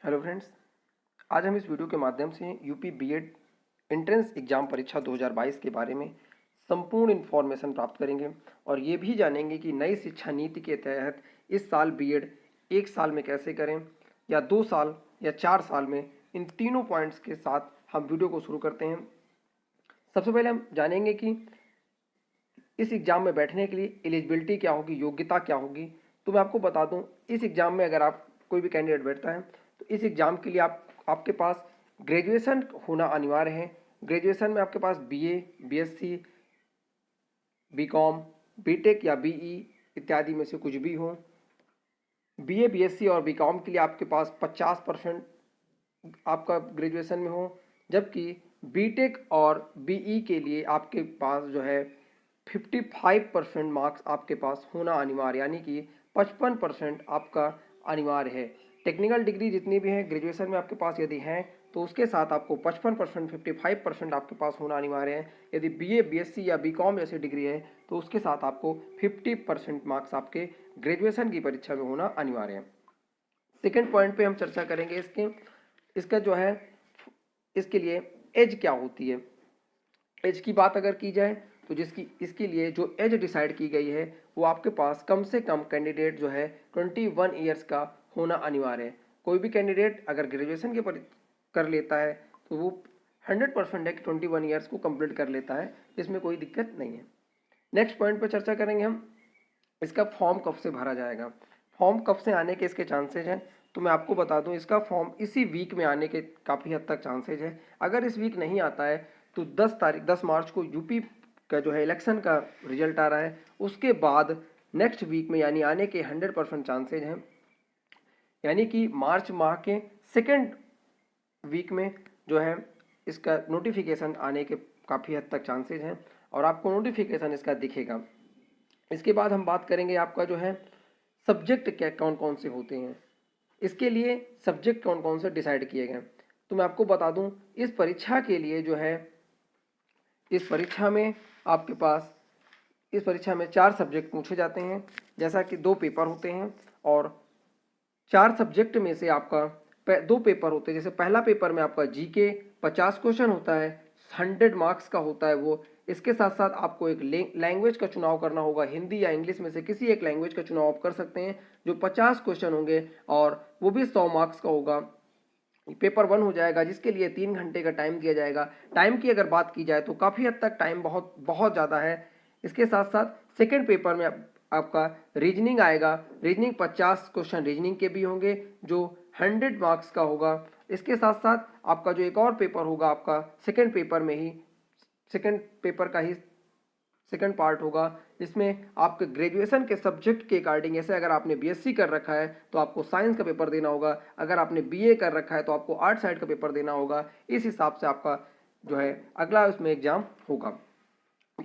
Hello friends, आज हम इस वीडियो के माध्यम से यूपी बीएड एंट्रेंस एग्जाम परीक्षा 2022 के बारे में संपूर्ण इन्फॉर्मेशन प्राप्त करेंगे और ये भी जानेंगे कि नई शिक्षा नीति के तहत इस साल बीएड एक साल में कैसे करें या 2 साल या 4 साल में। इन तीनों पॉइंट्स के साथ हम वीडियो को शुरू करते हैं। सबसे पहले हम जानेंगे कि इस एग्ज़ाम में बैठने के लिए एलिजिबिलिटी क्या होगी, योग्यता क्या होगी। तो मैं आपको बता दूं, इस एग्ज़ाम में अगर आप कोई भी कैंडिडेट बैठता है तो इस एग्ज़ाम के लिए आपके पास ग्रेजुएशन होना अनिवार्य है। ग्रेजुएशन में आपके पास बीए, बीएससी, बीकॉम, बीटेक या बीई इत्यादि में से कुछ भी हो। बीए, बीएससी और बीकॉम के लिए आपके पास 50% आपका ग्रेजुएशन में हो, जबकि बीटेक और बीई के लिए आपके पास जो है 55% मार्क्स आपके पास होना अनिवार्य, यानी कि 55% आपका अनिवार्य है। टेक्निकल डिग्री जितनी भी है ग्रेजुएशन में आपके पास यदि हैं तो उसके साथ आपको 55%, 55% आपके पास होना अनिवार्य है। यदि बीए, बीएससी या बीकॉम जैसी डिग्री है तो उसके साथ आपको 50% मार्क्स आपके ग्रेजुएशन की परीक्षा में होना अनिवार्य है। सेकेंड पॉइंट पे हम चर्चा करेंगे इसका जो है इसके लिए एज क्या होती है। एज की बात अगर की जाए तो इसके लिए जो एज डिसाइड की गई है वो आपके पास कम से कम कैंडिडेट जो है 21 ईयर्स का होना अनिवार्य है। कोई भी कैंडिडेट अगर ग्रेजुएशन के कर लेता है तो वो 100% है कि 21 ईयर्स को कंप्लीट कर लेता है, इसमें कोई दिक्कत नहीं है। नेक्स्ट पॉइंट पर चर्चा करेंगे हम, इसका फॉर्म कब से भरा जाएगा। फॉर्म कब से आने के इसके चांसेज हैं, तो मैं आपको बता दूं इसका फॉर्म इसी वीक में आने के काफ़ी हद तक चांसेज है। अगर इस वीक नहीं आता है तो 10 मार्च को यूपी का जो है इलेक्शन का रिजल्ट आ रहा है, उसके बाद नेक्स्ट वीक में यानी आने के 100% चांसेज हैं। यानी कि मार्च माह के सेकेंड वीक में जो है इसका नोटिफिकेशन आने के काफ़ी हद तक चांसेज हैं और आपको नोटिफिकेशन इसका दिखेगा। इसके बाद हम बात करेंगे आपका जो है सब्जेक्ट क्या कौन कौन से होते हैं। इसके लिए सब्जेक्ट कौन कौन से डिसाइड किए गए, तो मैं आपको बता दूं इस परीक्षा के लिए जो है इस परीक्षा में आपके पास इस परीक्षा में 4 सब्जेक्ट पूछे जाते हैं, जैसा कि 2 पेपर होते हैं और 4 सब्जेक्ट में से आपका 2 पेपर होते हैं। जैसे पहला पेपर में आपका जीके 50 क्वेश्चन होता है, 100 मार्क्स का होता है वो। इसके साथ साथ आपको एक लैंग्वेज का चुनाव करना होगा, हिंदी या इंग्लिश में से किसी एक लैंग्वेज का चुनाव आप कर सकते हैं, जो 50 क्वेश्चन होंगे और वो भी 100 मार्क्स का होगा। पेपर 1 हो जाएगा जिसके लिए 3 घंटे का टाइम दिया जाएगा। टाइम की अगर बात की जाए तो काफ़ी हद तक टाइम बहुत बहुत ज़्यादा है। इसके साथ साथ सेकेंड पेपर में आपका रीजनिंग आएगा। रीजनिंग 50 क्वेश्चन रीजनिंग के भी होंगे जो 100 मार्क्स का होगा। इसके साथ साथ आपका जो एक और पेपर होगा आपका सेकेंड पेपर में ही सेकेंड पेपर का ही सेकंड पार्ट होगा, जिसमें आपके ग्रेजुएशन के सब्जेक्ट के अकॉर्डिंग, जैसे अगर आपने बीएससी कर रखा है तो आपको साइंस का पेपर देना होगा, अगर आपने बीए कर रखा है तो आपको आर्ट साइड का पेपर देना होगा। इस हिसाब से आपका जो है अगला उसमें एग्जाम होगा।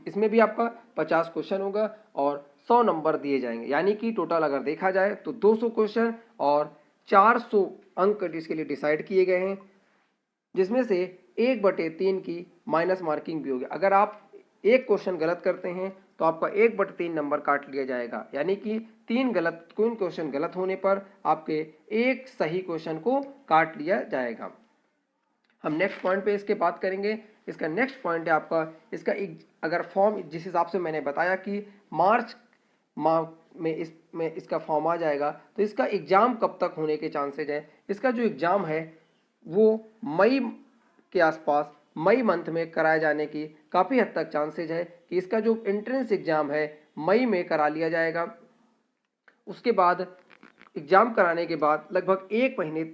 इसमें भी आपका 50 क्वेश्चन होगा और 100 नंबर दिए जाएंगे, यानी कि टोटल अगर देखा जाए तो 200 क्वेश्चन और 400 अंक इसके लिए डिसाइड किए गए हैं, जिसमें से 1/3 की माइनस मार्किंग भी होगी। अगर आप एक क्वेश्चन गलत करते हैं तो आपका 1/3 नंबर काट लिया जाएगा, यानी कि 3 क्वेश्चन गलत होने पर आपके एक सही क्वेश्चन को काट लिया जाएगा। हम नेक्स्ट पॉइंट पे इसके बात करेंगे। इसका नेक्स्ट पॉइंट है आपका इसका अगर फॉर्म जिस हिसाब से मैंने बताया कि मार्च माह में इसका फॉर्म आ जाएगा, तो इसका एग्जाम कब तक होने के चांसेज है। इसका जो एग्जाम है वो मई के आसपास, मई मंथ में कराए जाने की काफ़ी हद तक चांसेज है कि इसका जो एंट्रेंस एग्जाम है मई में करा लिया जाएगा। उसके बाद एग्जाम कराने के बाद लगभग 1 महीने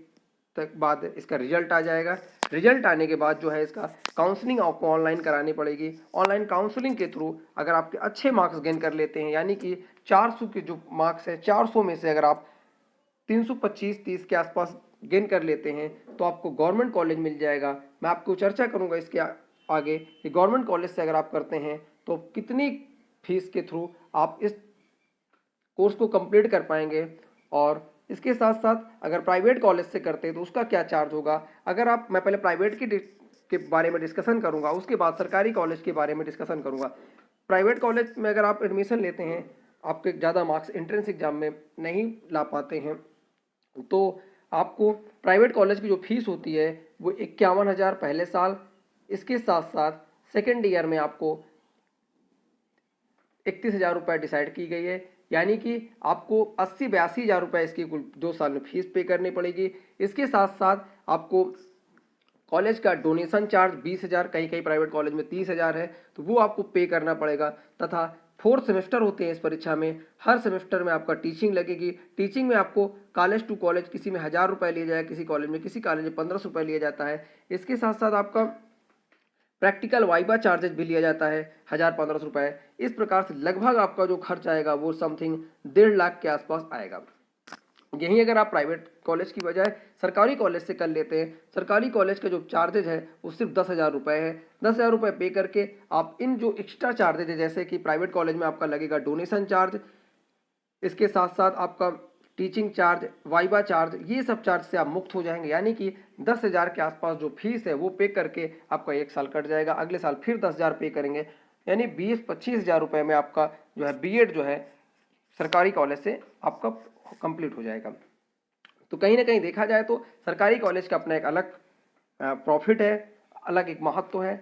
तक बाद इसका रिजल्ट आ जाएगा। रिजल्ट आने के बाद जो है इसका काउंसलिंग आपको ऑनलाइन करानी पड़ेगी। ऑनलाइन काउंसलिंग के थ्रू अगर आपके अच्छे मार्क्स गेन कर लेते हैं, यानी कि 400 के जो मार्क्स है 400 में से अगर आप 325-30 के आसपास गेन कर लेते हैं तो आपको गवर्नमेंट कॉलेज मिल जाएगा। मैं आपको चर्चा करूंगा इसके आगे कि गवर्नमेंट कॉलेज से अगर आप करते हैं तो कितनी फीस के थ्रू आप इस कोर्स को कंप्लीट कर पाएंगे, और इसके साथ साथ अगर प्राइवेट कॉलेज से करते हैं तो उसका क्या चार्ज होगा। अगर आप मैं पहले प्राइवेट के बारे में डिस्कशन करूंगा, उसके बाद सरकारी कॉलेज के बारे में डिस्कशन करूंगा। प्राइवेट कॉलेज में अगर आप एडमिशन लेते हैं, आपके ज़्यादा मार्क्स एंट्रेंस एग्जाम में नहीं ला पाते हैं, तो आपको प्राइवेट कॉलेज की जो फीस होती है वो 51,000 पहले साल, इसके साथ साथ सेकेंड ईयर में आपको 31,000 रुपये डिसाइड की गई है, यानी कि आपको 80-82,000 रुपये इसकी कुल 2 साल में फीस पे करनी पड़ेगी। इसके साथ साथ आपको कॉलेज का डोनेशन चार्ज 20,000, कहीं कहीं प्राइवेट कॉलेज में 30,000 है, तो वो आपको पे करना पड़ेगा। तथा 4 सेमेस्टर होते हैं इस परीक्षा में, हर सेमेस्टर में आपका टीचिंग लगेगी। टीचिंग में आपको कॉलेज टू कॉलेज किसी में 1,000 रुपये लिए जाए, किसी कॉलेज में 1,500 रुपये लिया जाता है। इसके साथ साथ आपका प्रैक्टिकल वाइबा चार्जेज भी लिया जाता है 1,000-1,500 रुपये। इस प्रकार से लगभग आपका जो खर्च आएगा वो समथिंग 1.5 लाख के आसपास आएगा। यही अगर आप प्राइवेट कॉलेज की बजाय सरकारी कॉलेज से कर लेते हैं, सरकारी कॉलेज का जो चार्जेज है वो सिर्फ 10,000 रुपये है। 10,000 रुपये पे करके आप इन जो एक्स्ट्रा चार्जेज है, जैसे कि प्राइवेट कॉलेज में आपका लगेगा डोनेशन चार्ज, इसके साथ साथ आपका टीचिंग चार्ज, वाइबा चार्ज, ये सब चार्ज से आप मुक्त हो जाएंगे। यानी कि 10,000 के आसपास जो फीस है वो पे करके आपका 1 साल कट जाएगा, अगले साल फिर 10,000 पे करेंगे, यानी 20-25,000 रुपये में आपका जो है बीएड जो है सरकारी कॉलेज से आपका कंप्लीट हो जाएगा। तो कहीं ना कहीं देखा जाए तो सरकारी कॉलेज का अपना एक अलग प्रॉफिट है, अलग एक महत्व है।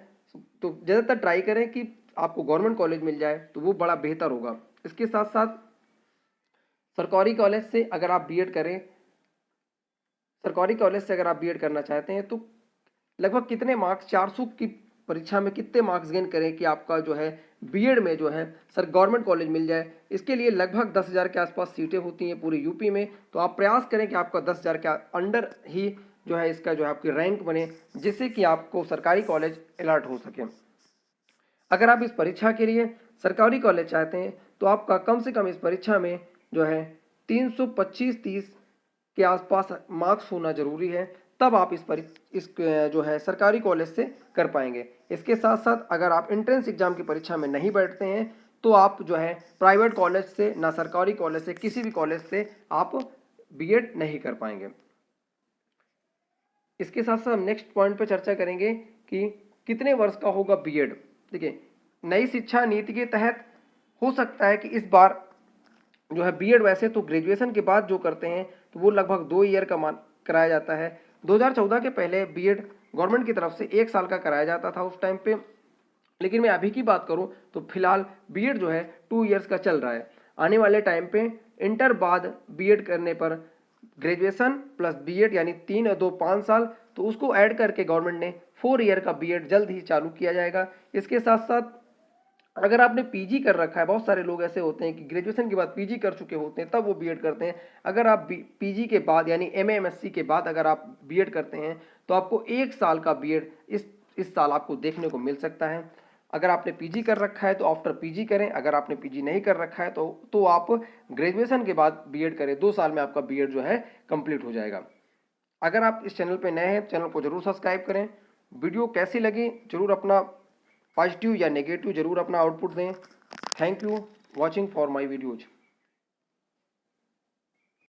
तो ज़्यादातर ट्राई करें कि आपको गवर्नमेंट कॉलेज मिल जाए तो वो बड़ा बेहतर होगा। इसके साथ साथ सरकारी कॉलेज से अगर आप बीएड करें, सरकारी कॉलेज से अगर आप बीएड करना चाहते हैं तो लगभग कितने मार्क्स, 400 की परीक्षा में कितने मार्क्स गेन करें कि आपका जो है बीएड में जो है सर गवर्नमेंट कॉलेज मिल जाए। इसके लिए लगभग 10,000 के आसपास सीटें होती हैं पूरे यूपी में। तो आप प्रयास करें कि आपका 10,000 के अंडर ही जो है इसका जो है आपकी रैंक बने, जिससे कि आपको सरकारी कॉलेज अलर्ट हो सके। अगर आप इस परीक्षा के लिए सरकारी कॉलेज चाहते हैं तो आपका कम से कम इस परीक्षा में जो है 325-30 के आसपास मार्क्स होना जरूरी है, तब आप इस जो है सरकारी कॉलेज से कर पाएंगे। इसके साथ साथ अगर आप एंट्रेंस एग्जाम की परीक्षा में नहीं बैठते हैं तो आप जो है प्राइवेट कॉलेज से, ना सरकारी कॉलेज से, किसी भी कॉलेज से आप बीएड नहीं कर पाएंगे। इसके साथ साथ हम नेक्स्ट पॉइंट पे चर्चा करेंगे कि कितने वर्ष का होगा बीएड। देखिए, नई शिक्षा नीति के तहत हो सकता है कि इस बार जो है बीएड वैसे तो ग्रेजुएशन के बाद जो करते हैं तो वो लगभग 2 ईयर का कराया जाता है। 2014 के पहले बीएड गवर्नमेंट की तरफ से 1 साल का कराया जाता था उस टाइम पे, लेकिन मैं अभी की बात करूं तो फिलहाल बीएड जो है 2 ईयर्स का चल रहा है। आने वाले टाइम पे इंटर बाद बीएड करने पर ग्रेजुएशन प्लस बीएड यानी 3 और 2 5 साल, तो उसको ऐड करके गवर्नमेंट ने 4 ईयर का बीएड जल्द ही चालू किया जाएगा। इसके साथ साथ अगर आपने पीजी कर रखा है, बहुत सारे लोग ऐसे होते हैं कि ग्रेजुएशन के बाद पीजी कर चुके होते हैं तब वो बीएड करते हैं। अगर आप पीजी के बाद यानी एमए एमएससी के बाद अगर आप बीएड करते हैं तो आपको 1 साल का बीएड इस साल आपको देखने को मिल सकता है। अगर आपने पीजी कर रखा है तो आफ्टर पीजी करें, अगर आपने पीजी नहीं कर रखा है तो आप ग्रेजुएशन के बाद बीएड करें, 2 साल में आपका बीएड जो है कंप्लीट हो जाएगा। अगर आप इस चैनल पर नए हैं, चैनल को जरूर सब्सक्राइब करें। वीडियो कैसी लगी जरूर अपना पॉजिटिव या नेगेटिव जरूर अपना आउटपुट दें। Thank you watching for my videos.